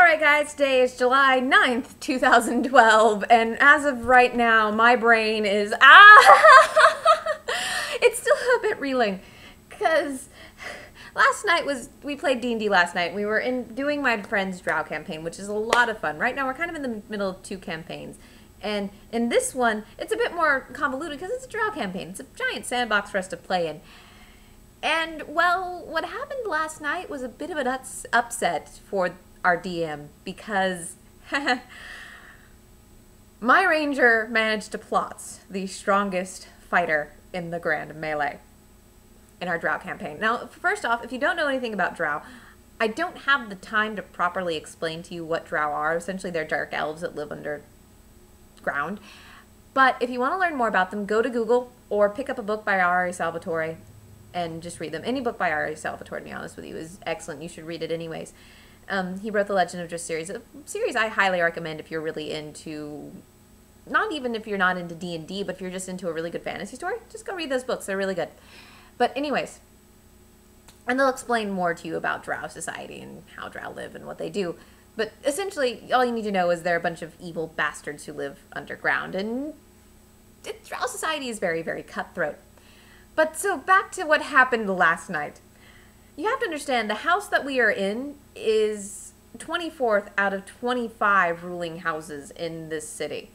Alright guys, today is July 9th, 2012, and as of right now, my brain is, it's still a bit reeling, because last night we played D&D last night. We were doing my friend's Drow campaign, which is a lot of fun. Right now we're kind of in the middle of two campaigns, and in this one, it's a bit more convoluted because it's a Drow campaign. It's a giant sandbox for us to play in. And, well, what happened last night was a bit of an upset for our DM because my ranger managed to plot the strongest fighter in the Grand Melee in our Drow campaign. Now, first off, if you don't know anything about Drow, I don't have the time to properly explain to you what Drow are. Essentially, they're dark elves that live underground. But if you want to learn more about them, go to Google or pick up a book by R.A. Salvatore and just read them. Any book by R.A. Salvatore, to be honest with you, is excellent. You should read it anyways. He wrote the Legend of Drift series, a series I highly recommend if you're really into, not even if you're not into D&D, but if you're just into a really good fantasy story, just go read those books. They're really good. But anyways, and they'll explain more to you about Drow society and how Drow live and what they do. But essentially, all you need to know is they're a bunch of evil bastards who live underground, and Drow society is very, very cutthroat. But so back to what happened last night. You have to understand, the house that we are in is 24th out of 25 ruling houses in this city.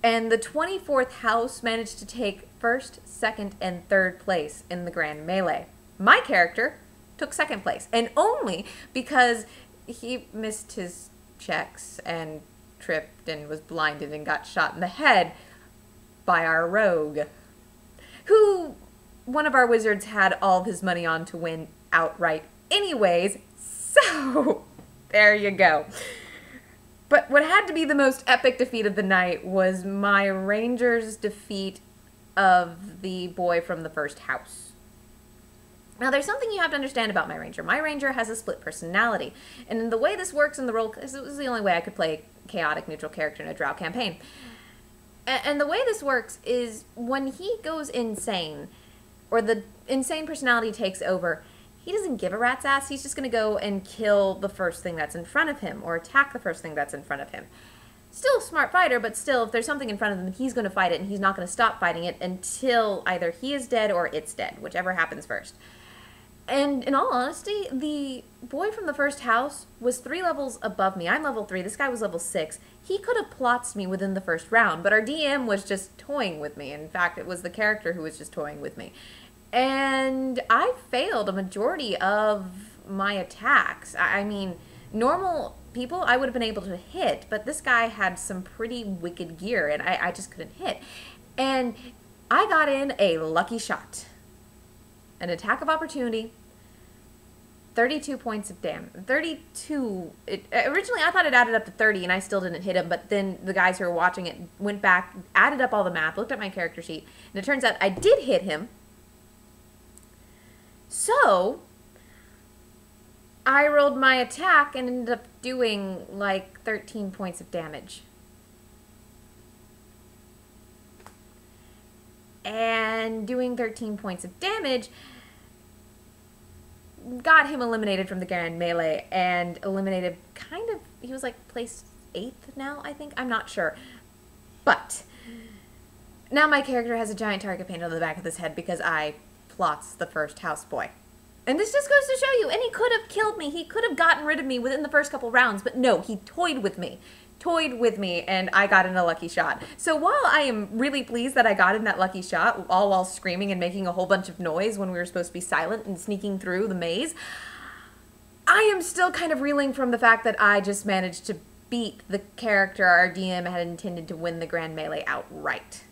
And the 24th house managed to take first, second, and third place in the Grand Melee. My character took second place, and only because he missed his checks and tripped and was blinded and got shot in the head by our rogue, who one of our wizards had all of his money on to win outright anyways, so there you go. But what had to be the most epic defeat of the night was my ranger's defeat of the boy from the first house. Now, there's something you have to understand about my ranger. My ranger has a split personality, and the way this works in the role, because it was the only way I could play a chaotic neutral character in a Drow campaign. And the way this works is when he goes insane, or the insane personality takes over, he doesn't give a rat's ass. He's just going to go and kill the first thing that's in front of him, or attack the first thing that's in front of him. Still a smart fighter, but still, if there's something in front of him, he's going to fight it, and he's not going to stop fighting it until either he is dead or it's dead, whichever happens first. And in all honesty, the boy from the first house was 3 levels above me. I'm level 3. This guy was level 6. He could have plots me within the first round, but our DM was just toying with me. In fact, it was the character who was just toying with me. And I failed a majority of my attacks. I mean, normal people I would have been able to hit, but this guy had some pretty wicked gear, and I just couldn't hit. And I got in a lucky shot. An attack of opportunity, 32 points of damage. 32. Originally, I thought it added up to 30, and I still didn't hit him, but then the guys who were watching it went back, added up all the math, looked at my character sheet, and it turns out I did hit him. So, I rolled my attack and ended up doing, like, 13 points of damage. And doing 13 points of damage got him eliminated from the Grand Melee, and eliminated kind of, he was like placed 8th now, I think? I'm not sure. But now my character has a giant target paint on the back of his head because I plots the first houseboy. And this just goes to show you, and he could have killed me. He could have gotten rid of me within the first couple rounds, but no, he toyed with me. And I got in a lucky shot. So while I am really pleased that I got in that lucky shot, all while screaming and making a whole bunch of noise when we were supposed to be silent and sneaking through the maze, I am still kind of reeling from the fact that I just managed to beat the character our DM had intended to win the Grand Melee outright.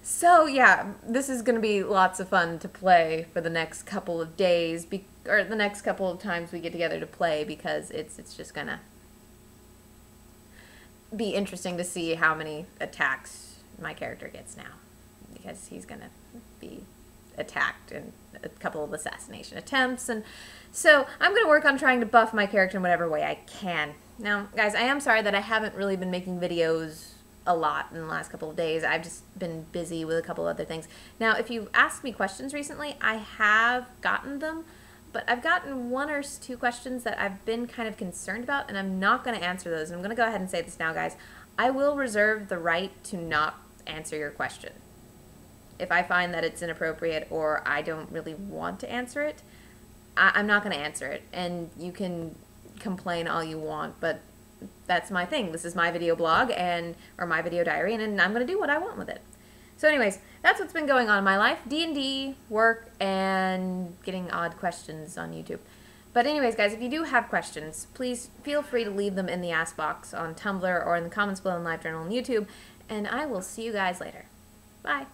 So yeah, this is going to be lots of fun to play for the next couple of days, or the next couple of times we get together to play, because it's just going to be interesting to see how many attacks my character gets now, because he's going to be attacked in a couple of assassination attempts, and so I'm going to work on trying to buff my character in whatever way I can. Now, guys, I am sorry that I haven't really been making videos a lot in the last couple of days. I've just been busy with a couple other things. Now, if you've asked me questions recently, I have gotten them, but I've gotten one or two questions that I've been kind of concerned about, and I'm not going to answer those. And I'm going to go ahead and say this now, guys. I will reserve the right to not answer your question. If I find that it's inappropriate or I don't really want to answer it, I'm not going to answer it. And you can complain all you want, but that's my thing. This is my video blog or my video diary, and I'm going to do what I want with it. So anyways, that's what's been going on in my life. D&D, work, and getting odd questions on YouTube. But anyways, guys, if you do have questions, please feel free to leave them in the Ask box on Tumblr or in the comments below in LiveJournal on YouTube, and I will see you guys later. Bye.